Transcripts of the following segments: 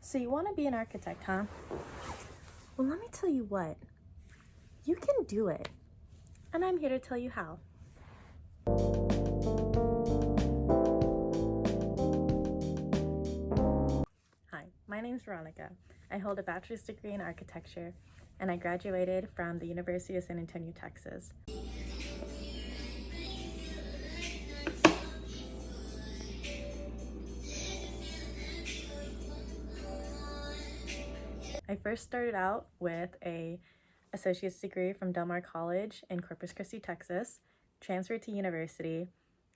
So you want to be an architect, huh? Well, let me tell you what. You can do it. And I'm here to tell you how. Hi, my name's Veronica. I hold a bachelor's degree in architecture, and I graduated from the University of San Antonio, Texas. I first started out with a associate's degree from Del Mar College in Corpus Christi, Texas, transferred to university,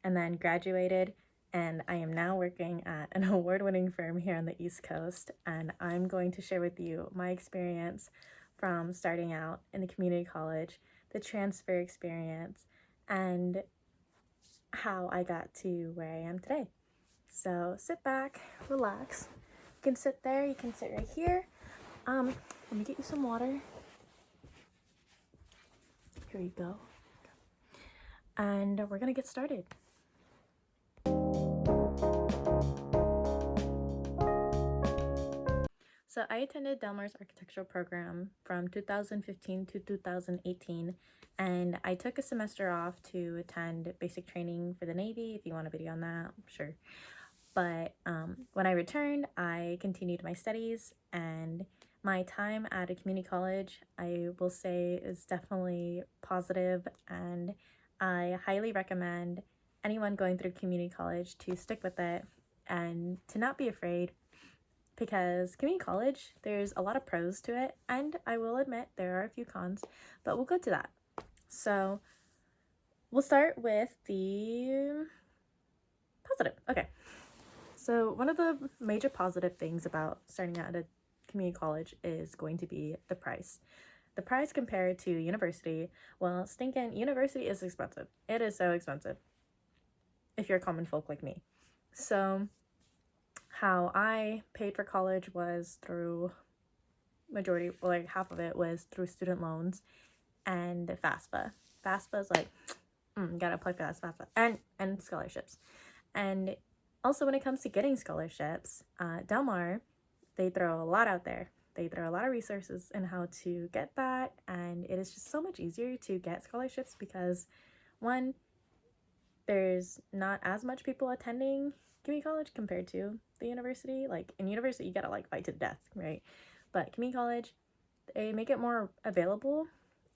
and then graduated, and I am now working at an award-winning firm here on the East Coast, and I'm going to share with you my experience from starting out in the community college, the transfer experience, and how I got to where I am today. So sit back, relax. You can sit there, you can sit right here. Let me get you some water. Here you go. And we're gonna get started. So I attended Del Mar's architectural program from 2015 to 2018, and I took a semester off to attend basic training for the Navy. If you want a video on that, sure. But when I returned, I continued my studies, and my time at a community college, I will say, is definitely positive, and I highly recommend anyone going through community college to stick with it and to not be afraid, because community college, there's a lot of pros to it, and I will admit there are a few cons, but we'll go to that. So we'll start with the positive. Okay. So one of the major positive things about starting out at a community college is going to be the price. The price compared to university, well, stinking university is expensive. It is so expensive if you're a common folk like me. So how I paid for college was through half of it was through student loans and FAFSA. FAFSA is like, gotta apply for that FAFSA, and scholarships. And also, when it comes to getting scholarships, Del Mar, they throw a lot out there. They throw a lot of resources in how to get that, and it is just so much easier to get scholarships because, one, there's not as much people attending community college compared to the university. Like, in university, you gotta, fight to the death, right? But community college, they make it more available,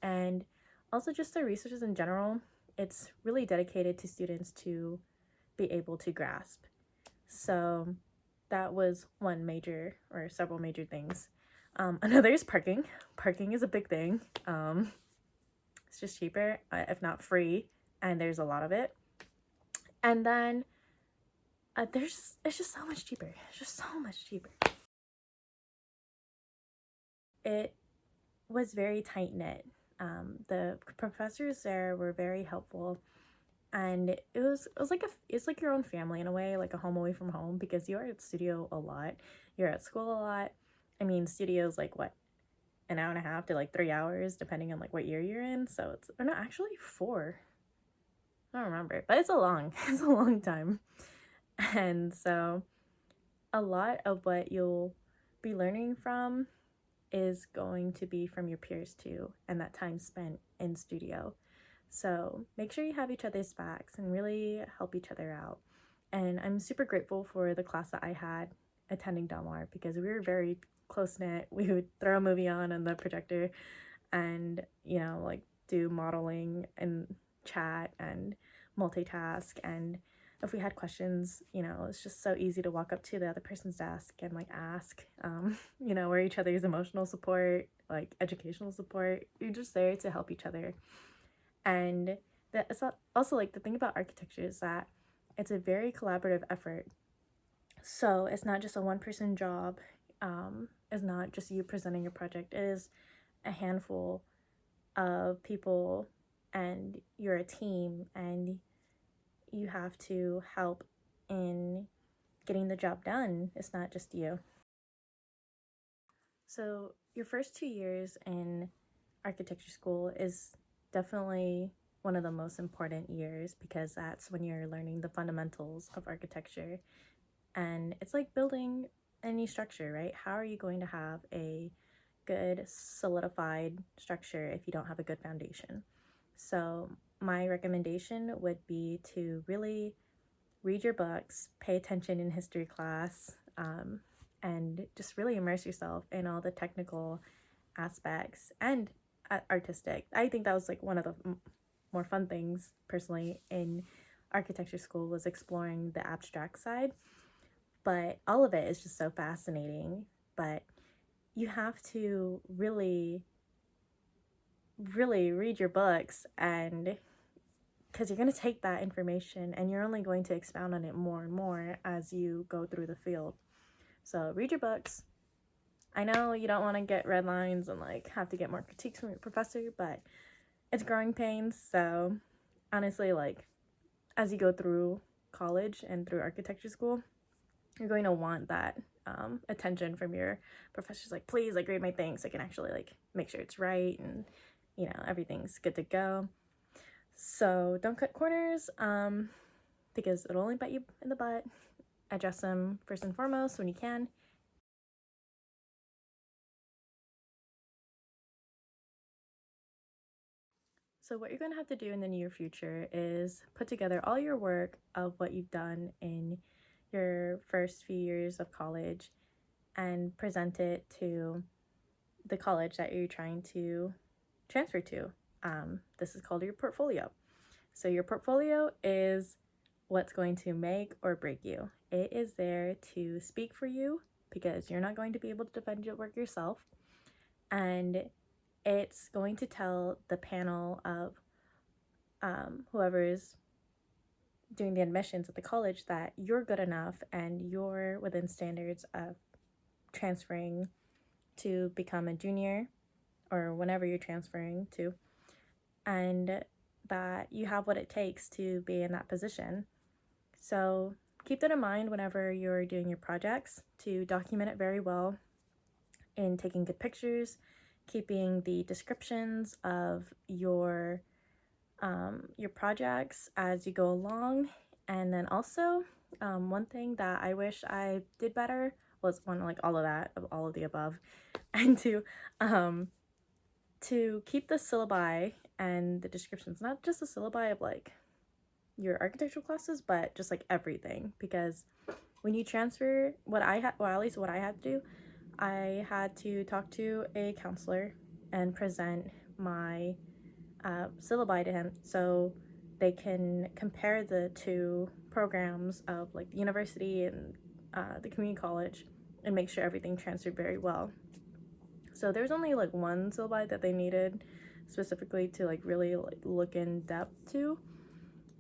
and also just the resources in general, it's really dedicated to students to be able to grasp. So that was one major, or several major things. Another is parking. Parking is a big thing. It's just cheaper, if not free, and there's a lot of it. And then it's just so much cheaper. It's just so much cheaper. It was very tight-knit. The professors there were very helpful. And it's like your own family in a way, like a home away from home, because you're at studio a lot, you're at school a lot. I mean, studio's like what, an hour and a half to 3 hours, depending on what year you're in. So it's, or no, actually 4. I don't remember, but it's a long time. And so a lot of what you'll be learning from is going to be from your peers too, and that time spent in studio. So make sure you have each other's backs and really help each other out. And I'm super grateful for the class that I had attending Del Mar, because we were very close-knit. We would throw a movie on the projector and, do modeling and chat and multitask. And if we had questions, it's just so easy to walk up to the other person's desk and ask, we're each other's emotional support, educational support. You're just there to help each other. And that's also the thing about architecture is that it's a very collaborative effort. So it's not just a one-person job. It's not just you presenting your project. It is a handful of people, and you're a team, and you have to help in getting the job done. It's not just you. So your first 2 years in architecture school is definitely one of the most important years, because that's when you're learning the fundamentals of architecture. And it's like building any structure, right? How are you going to have a good solidified structure if you don't have a good foundation? So my recommendation would be to really read your books, pay attention in history class, and just really immerse yourself in all the technical aspects and artistic. I think that was like one of the more fun things personally in architecture school, was exploring the abstract side. But all of it is just so fascinating. But you have to really, really read your books, and because you're going to take that information and you're only going to expound on it more and more as you go through the field. So read your books. I know you don't want to get red lines and like have to get more critiques from your professor, but it's growing pains. So honestly, like as you go through college and through architecture school, you're going to want that attention from your professors. Like, please, like, grade my things so I can actually like make sure it's right and everything's good to go. So don't cut corners, because it'll only bite you in the butt. Address them first and foremost when you can. So what you're going to have to do in the near future is put together all your work of what you've done in your first few years of college and present it to the college that you're trying to transfer to. This is called your portfolio. So your portfolio is what's going to make or break you. It is there to speak for you because you're not going to be able to defend your work yourself. And it's going to tell the panel of whoever is doing the admissions at the college that you're good enough and you're within standards of transferring to become a junior or whenever you're transferring to, and that you have what it takes to be in that position. So keep that in mind whenever you're doing your projects, to document it very well in taking good pictures, keeping the descriptions of your projects as you go along. And then also one thing that I wish I did better was one, like all of the above, and to keep the syllabi and the descriptions, not just the syllabi of like your architectural classes, but just like everything. Because when you transfer, at least what I had to do, I had to talk to a counselor and present my syllabi to him so they can compare the two programs of like the university and the community college and make sure everything transferred very well. So there's only like one syllabi that they needed specifically to like really like look in depth to,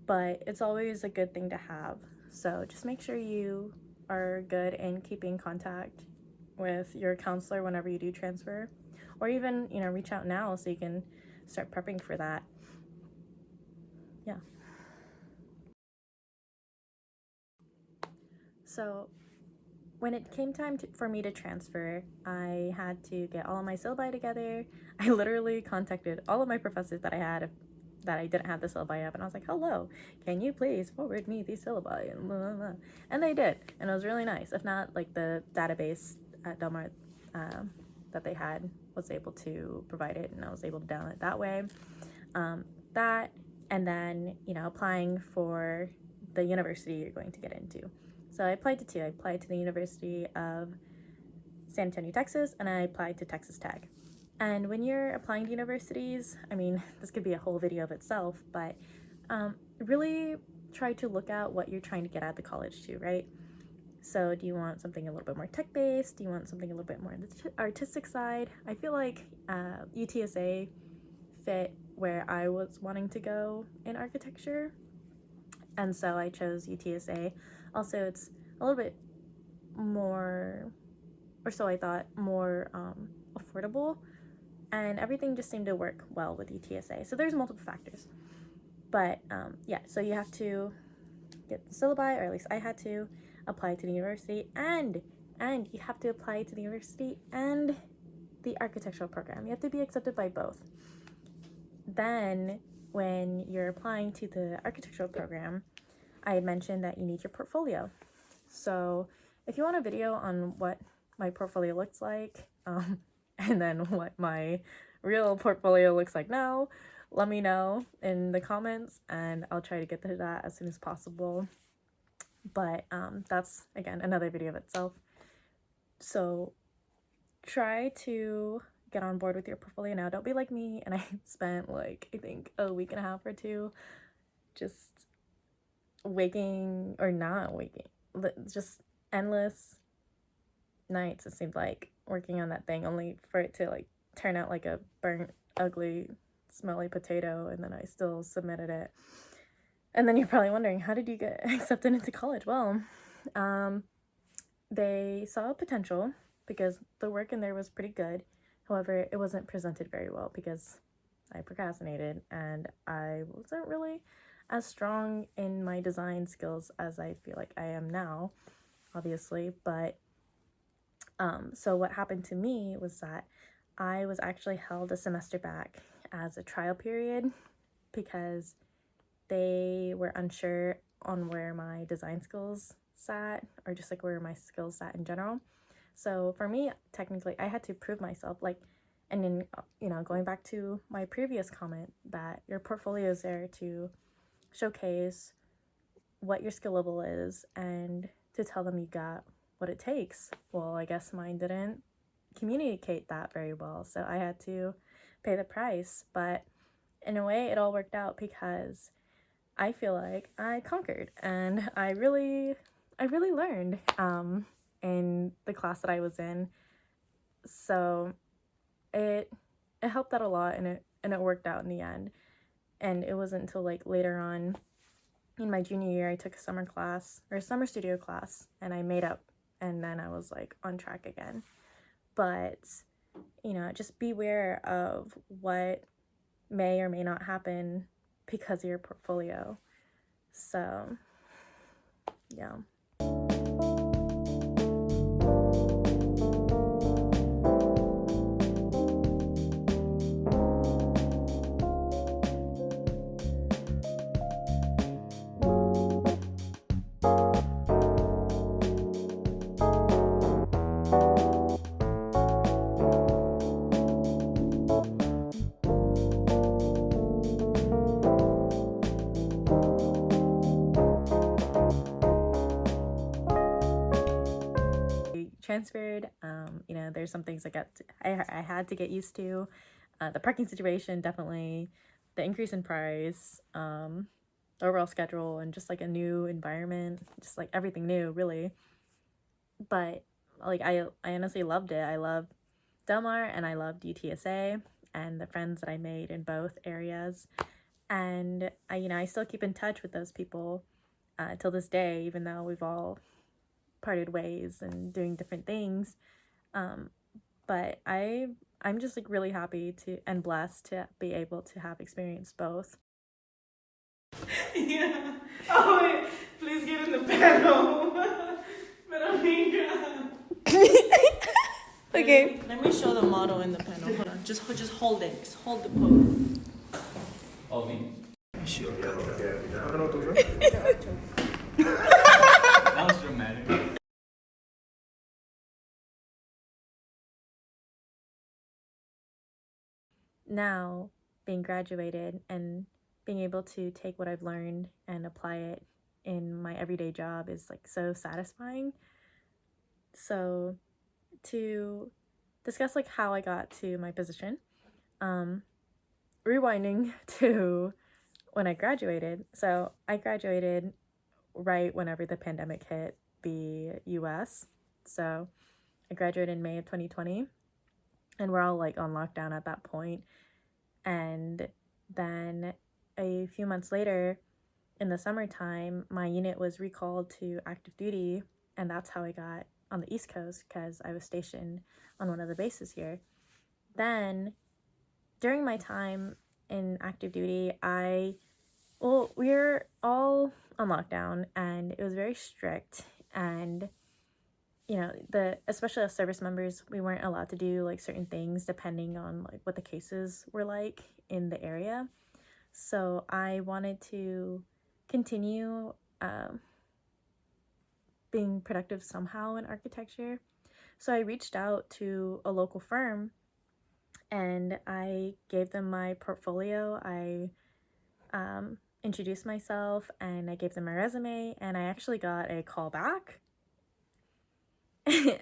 but it's always a good thing to have. So just make sure you are good in keeping contact with your counselor whenever you do transfer, or even reach out now so you can start prepping for that. Yeah. So when it came time for me to transfer, I had to get all of my syllabi together. I literally contacted all of my professors that I had that I didn't have the syllabi of, and I was like, hello, can you please forward me these syllabi? And blah, blah, blah. And they did, and it was really nice. If not, like the database at Del Mar that they had was able to provide it, and I was able to download it that way. That, and then applying for the university you're going to get into. So I applied to two. I applied to the University of San Antonio, Texas, and I applied to Texas Tech. And when you're applying to universities, I mean, this could be a whole video of itself, but really try to look at what you're trying to get at the college too, right? So do you want something a little bit more tech-based? Do you want something a little bit more on the artistic side? I feel like UTSA fit where I was wanting to go in architecture, and so I chose UTSA. Also, it's a little bit more, or so I thought, more affordable, and everything just seemed to work well with UTSA. So there's multiple factors, but yeah, so you have to get the syllabi, or at least I had to apply to the university, and you have to apply to the university and the architectural program. You have to be accepted by both. Then when you're applying to the architectural program, I had mentioned that you need your portfolio. So if you want a video on what my portfolio looks like, and then what my real portfolio looks like now, let me know in the comments and I'll try to get to that as soon as possible. But that's, again, another video of itself. So try to get on board with your portfolio now. Don't be like me, and I spent like, I think, a week and a half or two just waking, or not waking, just endless nights, it seemed like, working on that thing, only for it to like turn out like a burnt, ugly, smelly potato, and then I still submitted it. And then you're probably wondering, how did you get accepted into college? Well, they saw potential because the work in there was pretty good. However, it wasn't presented very well because I procrastinated and I wasn't really as strong in my design skills as I feel like I am now, obviously. But so what happened to me was that I was actually held a semester back as a trial period because they were unsure on where my design skills sat, or just like where my skills sat in general. So for me, technically, I had to prove myself, like, and then, you know, going back to my previous comment that your portfolio is there to showcase what your skill level is and to tell them you got what it takes. Well, I guess mine didn't communicate that very well, so I had to pay the price. But in a way, it all worked out because I feel like I conquered, and I really learned in the class that I was in. So it helped out a lot, and it worked out in the end. And it wasn't until like later on in my junior year I took a summer class, or a summer studio class, and I made up, and then I was like on track again. But you know, just beware of what may or may not happen because of your portfolio. So yeah. Transferred, you know, there's some things I had to get used to. The parking situation, definitely, the increase in price, the overall schedule, and just like a new environment, just like everything new, really. But like I honestly loved it. I loved Del Mar and I loved UTSA and the friends that I made in both areas. And I still keep in touch with those people till this day, even though we've all parted ways and doing different things. But I'm just like really happy to and blessed to be able to have experienced both. Yeah. Oh wait, please get in the panel. Okay. Let me show the model in the panel. Hold on. Just hold it. Just hold the pose. Oh, me. That was dramatic. Now, being graduated and being able to take what I've learned and apply it in my everyday job is like so satisfying. So to discuss like how I got to my position, rewinding to when I graduated. So I graduated right whenever the pandemic hit the US. So I graduated in May of 2020, and we're all like on lockdown at that point. And then a few months later, in the summertime, my unit was recalled to active duty, and that's how I got on the East Coast because I was stationed on one of the bases here. Then, during my time in active duty, we were all on lockdown, and it was very strict. And especially as service members, we weren't allowed to do like certain things depending on like what the cases were like in the area. So I wanted to continue being productive somehow in architecture. So I reached out to a local firm and I gave them my portfolio. I introduced myself and I gave them my resume, and I actually got a call back.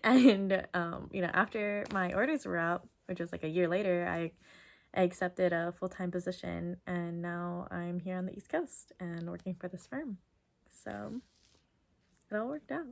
And after my orders were out, which was like a year later, I accepted a full-time position, and now I'm here on the East Coast and working for this firm. So it all worked out.